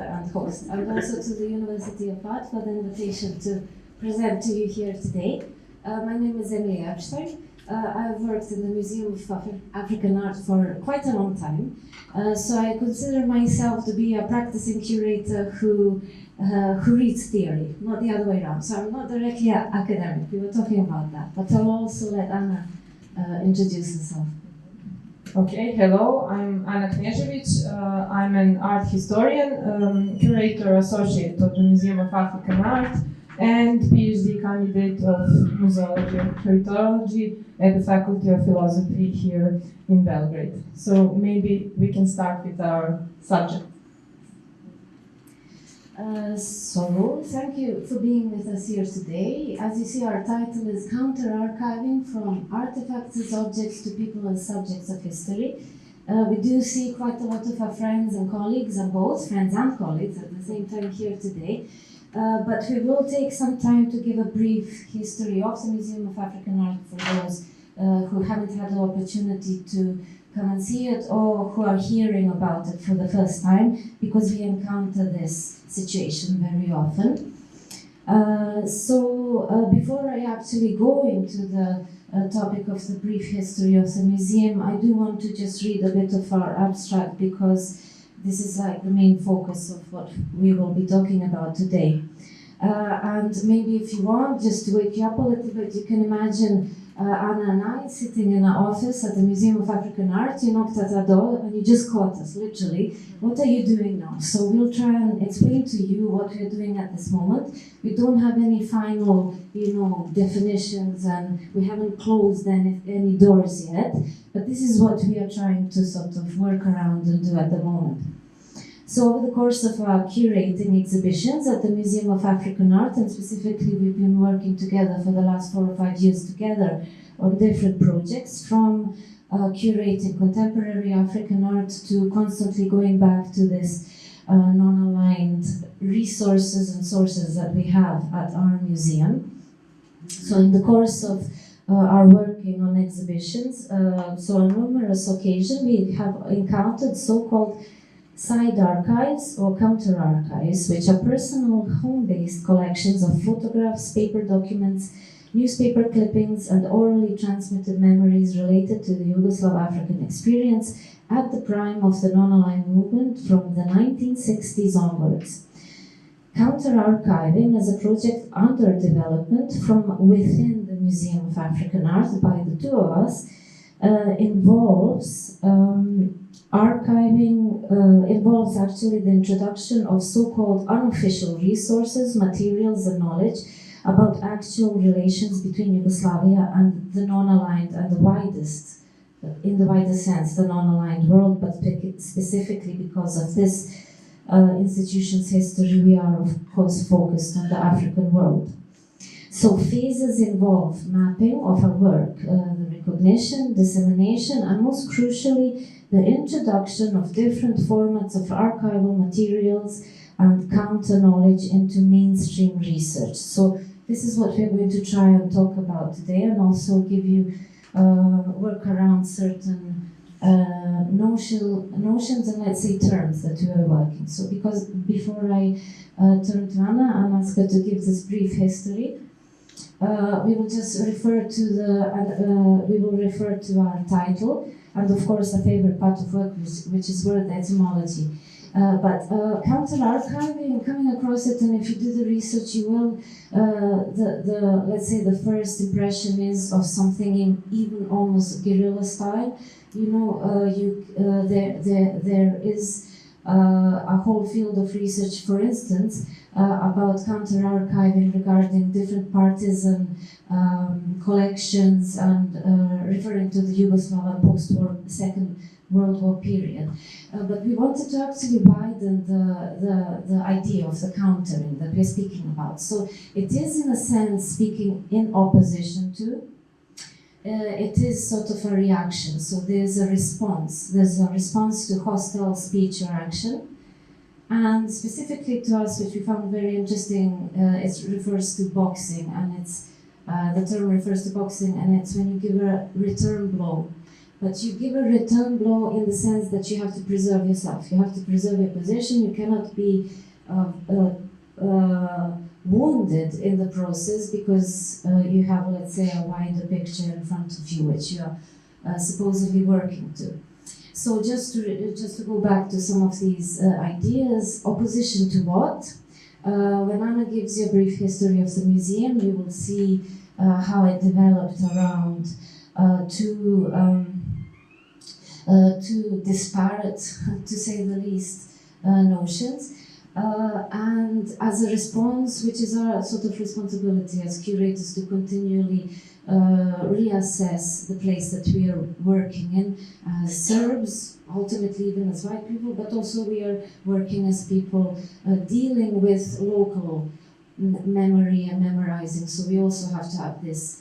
and host, and also to the University of Art for the invitation to present to you here today. My name is Emilia Epštajn. I've worked in the Museum of African Art for quite a long time, so I consider myself to be a practicing curator who reads theory, not the other way around. So I'm not directly an academic, we were talking about that, but I'll also let Anna introduce herself. Okay, hello, I'm Anna Knežević. I'm an art historian, curator associate of the Museum of African Art, and PhD candidate of Museology and Curatorology at the Faculty of Philosophy here in Belgrade. So maybe we can start with our subject. So, thank you for being with us here today. As you see, our title is Counter-Archiving from Artifacts as Objects to People as Subjects of History. We do see quite a lot of our friends and colleagues, and both friends and colleagues at the same time here today. But we will take some time to give a brief history of the Museum of African Art for those who haven't had the opportunity to come and see it or who are hearing about it for the first time, because we encounter this situation very often. Before I actually go into the topic of the brief history of the museum, I do want to just read a bit of our abstract, because this is like the main focus of what we will be talking about today. And maybe if you want, just to wake you up a little bit, you can imagine Anna and I sitting in an office at the Museum of African Art. You knocked at our door and you just caught us, literally. What are you doing now? So we'll try and explain to you what we're doing at this moment. We don't have any final, definitions, and we haven't closed any doors yet. But this is what we are trying to sort of work around and do at the moment. So over the course of our curating exhibitions at the Museum of African Art, and specifically we've been working together for the last 4 or 5 years together on different projects, from curating contemporary African art to constantly going back to this non-aligned resources and sources that we have at our museum. So in the course of our working on exhibitions, so on numerous occasions we have encountered so-called side archives or counter archives, which are personal home-based collections of photographs, paper documents, newspaper clippings, and orally transmitted memories related to the Yugoslav African experience at the prime of the non-aligned movement from the 1960s onwards. Counter-archiving as a project under development from within the Museum of African Art by the two of us involves actually the introduction of so-called unofficial resources, materials, and knowledge about actual relations between Yugoslavia and the non-aligned and the widest, in the widest sense, the non-aligned world, but specifically because of this institution's history, we are of course focused on the African world. So phases involve mapping of our work, the recognition, dissemination, and most crucially, the introduction of different formats of archival materials and counter-knowledge into mainstream research. So this is what we're going to try and talk about today, and also give you work around certain notions and, let's say, terms that we are working. So because before I turn to Anna and ask her to give this brief history, we will just refer to our title, and of course a favorite part of work, which is word etymology. But counter-archiving, coming across it, and if you do the research, you will, let's say the first impression is of something in even almost guerrilla style. There is a whole field of research, for instance, about counter-archiving regarding different partisan collections and referring to the Yugoslav post-war Second World War period. But we wanted to actually widen the idea of the countering that we're speaking about. So it is, in a sense, speaking in opposition to. It is sort of a reaction. So there's a response. There's a response to hostile speech or action. And specifically to us, which we found very interesting, it refers to boxing, and it's the term refers to boxing, and it's when you give a return blow but you give a return blow in the sense that you have to preserve yourself. You have to preserve your position. You cannot be wounded in the process because you have, let's say, a wider picture in front of you, which you are supposedly working to. So just to go back to some of these ideas, opposition to what? When Anna gives you a brief history of the museum, you will see how it developed around two disparate, to say the least, notions. And as a response, which is our sort of responsibility as curators to continually reassess the place that we are working in as Serbs, ultimately even as white people, but also we are working as people dealing with local memory and memorizing. So we also have to have this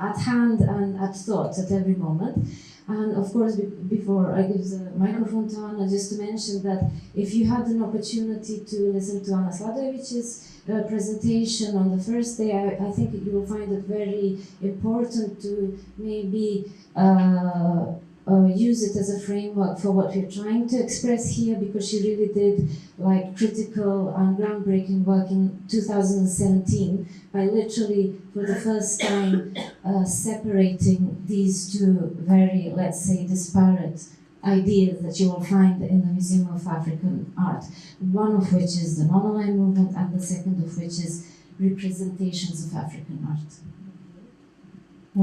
at hand and at thought at every moment. And of course, before I give the microphone to Anna, just to mention that if you had an opportunity to listen to Anna Sladovic's presentation on the first day, I think you will find it very important to maybe use it as a framework for what we're trying to express here, because she really did like critical and groundbreaking work in 2017 by literally for the first time separating these two very, let's say, disparate ideas that you will find in the Museum of African Art, one of which is the monoline movement and the second of which is representations of African art.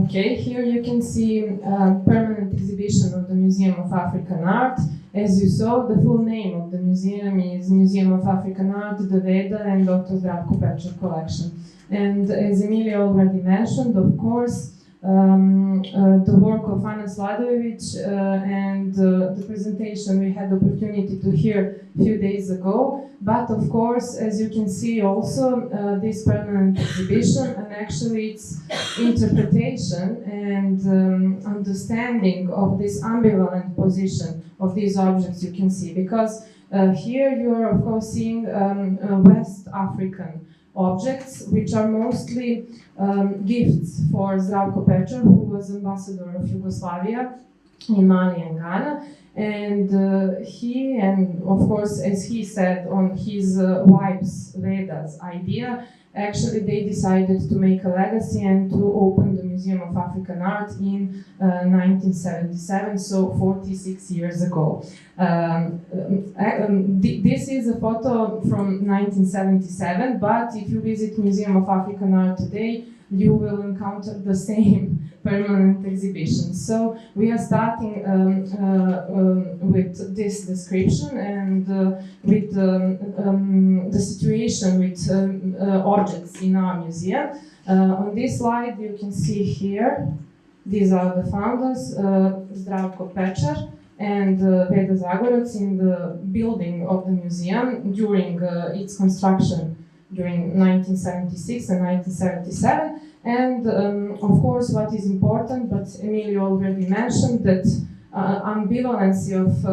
Okay, here you can see a permanent exhibition of the Museum of African Art. As you saw, the full name of the museum is Museum of African Art, the Veda and Dr. Zdravko Pečar collection. And as Emilia already mentioned, of course, the work of Ana Sladojević and the presentation we had the opportunity to hear a few days ago. But of course, as you can see also, this permanent exhibition and actually its interpretation and understanding of this ambivalent position of these objects you can see. Because here you are of course seeing West African objects, which are mostly gifts for Zdravko Pečar, who was ambassador of Yugoslavia in Mali and Ghana. And he, and of course, as he said on his wife's Veda's idea, actually they decided to make a legacy and to open the Museum of African Art in 1977, so 46 years ago. This is a photo from 1977, but if you visit Museum of African Art today, you will encounter the same permanent exhibition. So we are starting with this description and with the situation with objects in our museum. On this slide you can see here, these are the founders, Zdravko Pečar and Veda Zagorac in the building of the museum during its construction during 1976 and 1977. And of course, what is important, but Emilia already mentioned, that ambivalency of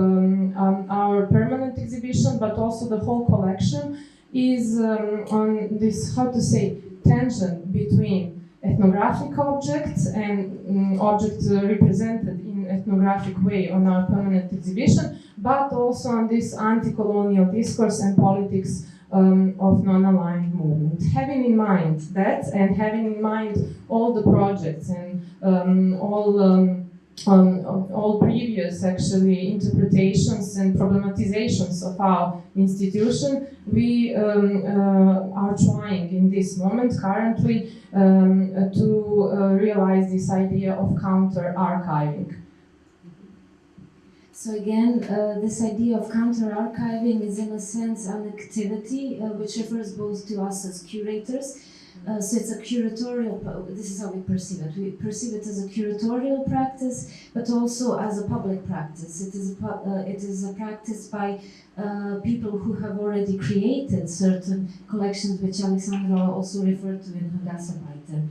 our permanent exhibition, but also the whole collection, is on this, how to say, tension between ethnographic objects and objects represented in ethnographic way on our permanent exhibition, but also on this anti-colonial discourse and politics of non-aligned movement. Having in mind that, and having in mind all the projects and all previous actually interpretations and problematizations of our institution, we are trying in this moment currently to realize this idea of counter-archiving. So again, this idea of counter-archiving is in a sense an activity which refers both to us as curators. So it's a curatorial, this is how we perceive it. We perceive it as a curatorial practice, but also as a public practice. It is a practice by people who have already created certain collections, which Alexandra also referred to in her Gastarbeiter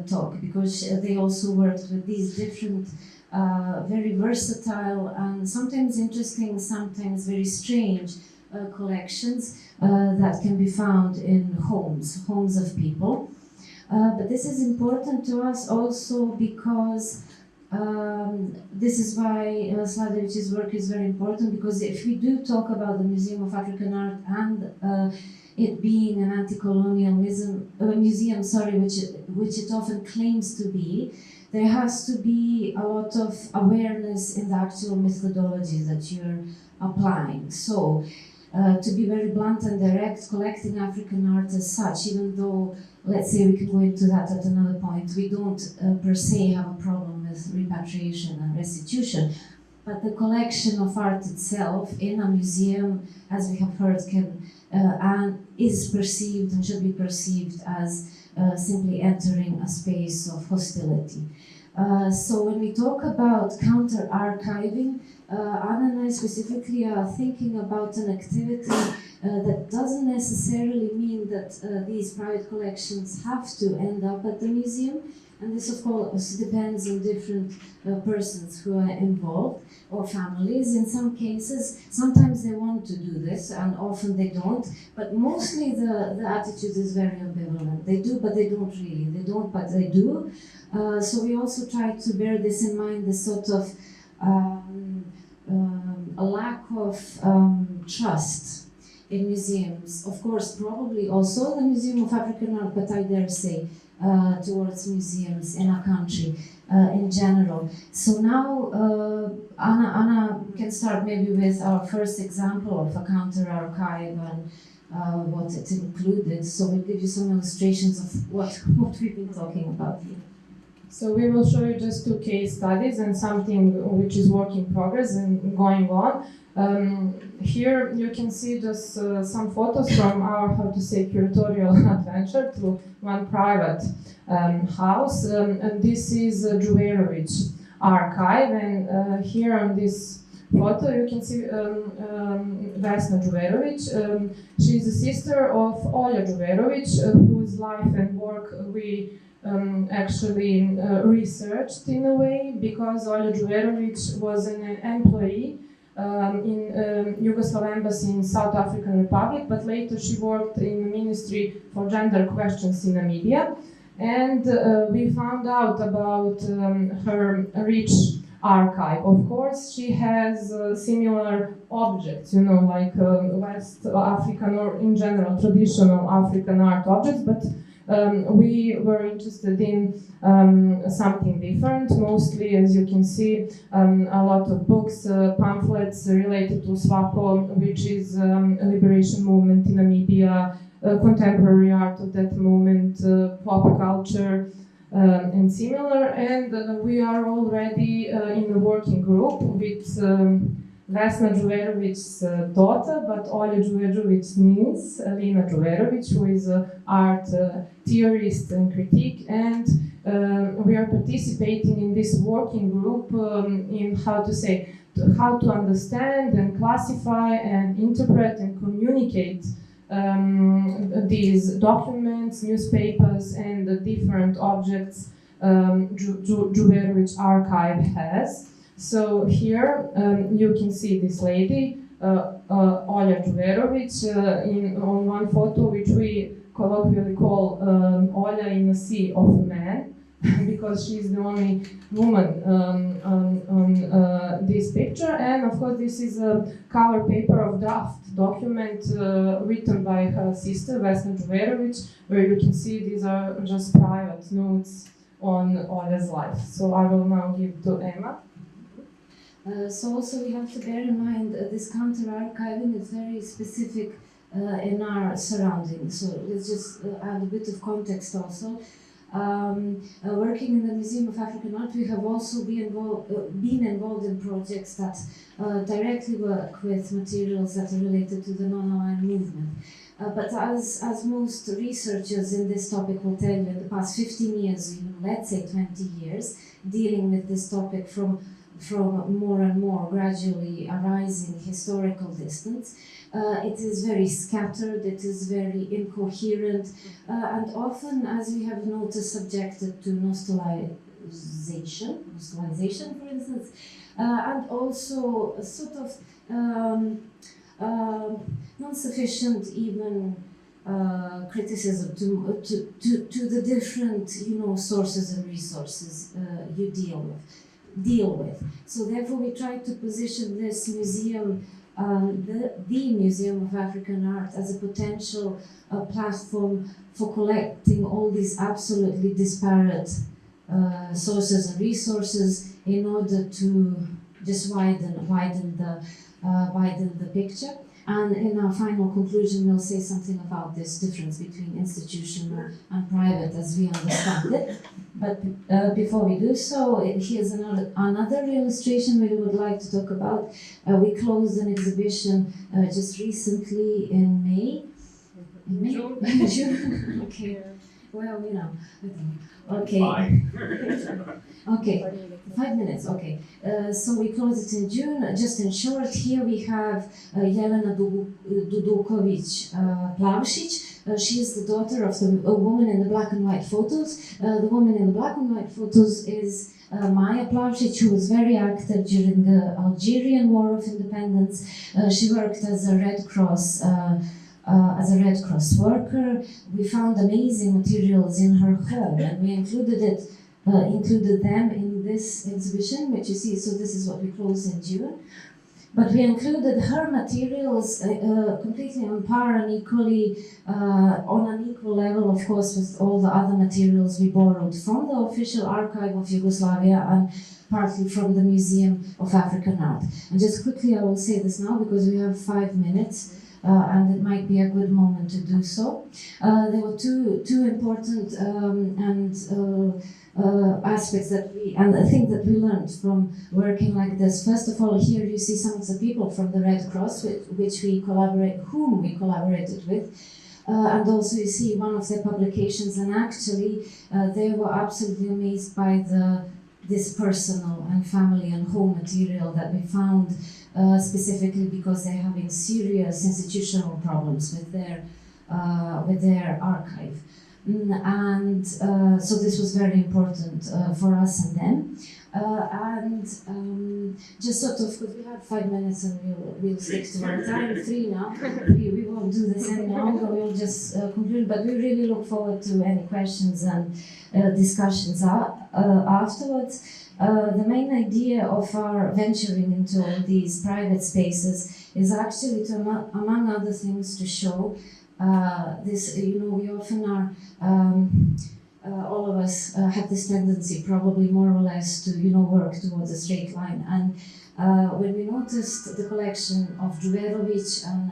talk, because they also worked with these different very versatile and sometimes interesting, sometimes very strange collections that can be found in homes of people. But this is important to us also because this is why Sladević's work is very important, because if we do talk about the Museum of African Art and it being an anti-colonial museum, which it often claims to be, there has to be a lot of awareness in the actual methodology that you're applying. So, to be very blunt and direct, collecting African art as such, even though, let's say we can go into that at another point, we don't per se have a problem with repatriation and restitution, but the collection of art itself in a museum, as we have heard, can and is perceived and should be perceived as simply entering a space of hostility. So when we talk about counter-archiving, Anna and I specifically are thinking about an activity that doesn't necessarily mean that these private collections have to end up at the museum, and this of course depends on different persons who are involved or families. In some cases, sometimes they want to do this and often they don't, but mostly the attitude is very ambivalent. They do, but they don't really. They don't, but they do. So we also try to bear this in mind, this sort of a lack of trust in museums. Of course, probably also the Museum of African Art, but I dare say towards museums in a country in general. So now Anna can start maybe with our first example of a counter-archive and what it included. So we'll give you some illustrations of what we've been talking about here. So we will show you just 2 case studies and something which is work in progress and going on. Here you can see just some photos from our, curatorial adventure to one private house. And this is Knežević archive, and here on this photo you can see Vesna Knežević. She is the sister of Olja Knežević, whose life and work we actually researched in a way, because Olja Knežević was an employee in Yugoslav embassy in South African Republic, but later she worked in the Ministry for Gender Questions in Namibia, and we found out about her rich archive. Of course, she has similar objects, you know, like West African or in general traditional African art objects, but we were interested in something different, mostly, as you can see, a lot of books, pamphlets related to SWAPO, which is a liberation movement in Namibia, contemporary art of that moment, pop culture, and similar. And we are already in a working group with Vesna Knežević's daughter, but Olja Knežević's niece, Lina Knežević, who is an art theorist and critic, and we are participating in this working group in how to understand and classify and interpret and communicate these documents, newspapers, and the different objects Knežević archive has. So here you can see this lady, Olja Knežević, on one photo, which we colloquially call Olja in a sea of men, because she's the only woman on this picture. And of course, this is a cover paper of draft document written by her sister, Vesna Knežević, where you can see these are just private notes on Olja's life. So I will now give to Emma. So also we have to bear in mind this counter-archiving is very specific in our surroundings. So let's just add a bit of context also. Working in the Museum of African Art, we have also been involved in projects that directly work with materials that are related to the non-aligned movement. But as most researchers in this topic will tell you, in the past 15 years, even let's say 20 years, dealing with this topic from more and more gradually arising historical distance. It is very scattered, it is very incoherent, and often, as we have noticed, subjected to nostalization, for instance, and also a sort of non-sufficient even criticism to the different, sources and resources you deal with. So therefore, we try to position this museum, the Museum of African Art, as a potential platform for collecting all these absolutely disparate sources and resources in order to just widen the picture. And in our final conclusion, we'll say something about this difference between institutional and private as we understand it. But before we do so, here's another illustration we would like to talk about. We closed an exhibition just recently in May. In June? Okay. Well, I don't know. Okay. Okay. 5 minutes, okay. So we close it in June. Just in short, here we have Jelena Duduković Plavšić. She is the daughter of a woman in the black and white photos. The woman in the black and white photos is Maja Plavšić, who was very active during the Algerian War of Independence. She worked as a Red Cross worker. We found amazing materials in her home, and we included them in this exhibition, which you see. So this is what we closed in June. But we included her materials completely on par and equally, on an equal level, of course, with all the other materials we borrowed from the official archive of Yugoslavia and partly from the Museum of African Art. And just quickly, I will say this now because we have 5 minutes. And it might be a good moment to do so. There were two important aspects and I think that we learned from working like this. First of all, here you see some of the people from the Red Cross whom we collaborated with. And also you see one of their publications, and actually they were absolutely amazed by this personal and family and home material that we found. Specifically because they're having serious institutional problems with their archive, and so this was very important for us and them. Just sort of, because we have 5 minutes and we'll stick to our time. 3 now. We won't do this any longer. We'll just conclude. But we really look forward to any questions and discussions afterwards. The main idea of our venturing into all these private spaces is actually to, among other things, to show this. We often are. All of us have this tendency, probably more or less, to work towards a straight line. And when we noticed the collection of Džuverović and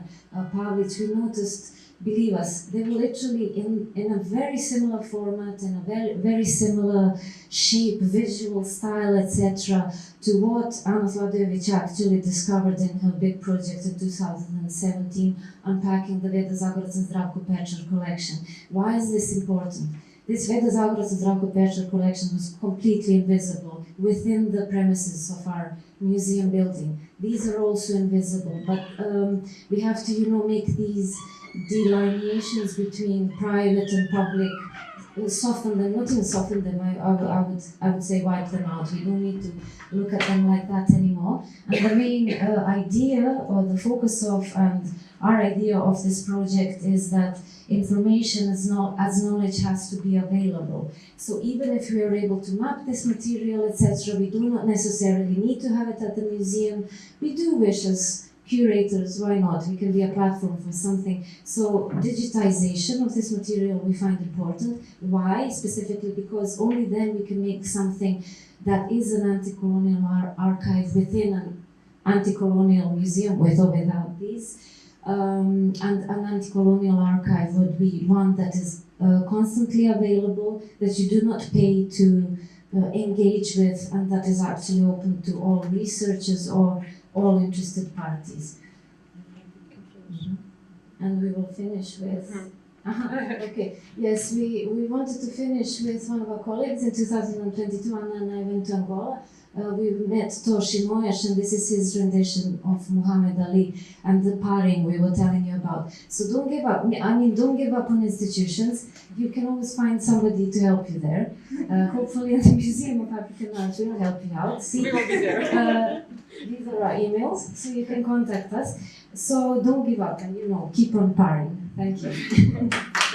Pavlić, we noticed, believe us, they were literally in a very similar format, in a very, very similar shape, visual style, etc., to what Ana Sladojević actually discovered in her big project in 2017, unpacking the Veda Zagorac and Zdravko Pečar collection. Why is this important? This Veda Zagorac and Zdravko Pečar collection was completely invisible within the premises of our museum building. These are also invisible, but we have to, make these delineations between private and public, soften them, not even soften them, I would say wipe them out. We don't need to look at them like that anymore. And the main idea, or the focus of, and our idea of this project is that information as knowledge has to be available. So even if we are able to map this material, etc., we do not necessarily need to have it at the museum. We do wish as curators, why not? We can be a platform for something. So digitization of this material we find important. Why? Specifically because only then we can make something that is an anti-colonial archive within an anti-colonial museum, with or without these. And an anti-colonial archive would be one that is constantly available, that you do not pay to engage with, and that is actually open to all researchers or all interested parties. And we will finish with... Okay. Yes, we wanted to finish with one of our colleagues in 2022. Anna and I went to Angola. We met Toshi Moyash, and this is his rendition of Muhammad Ali and the paring we were telling you about. So don't give up. Don't give up on institutions. You can always find somebody to help you there. Hopefully at the Museum of African Art will help you out. See, we will be there. These are our emails, so you can contact us. So don't give up and, keep on paring. Thank you.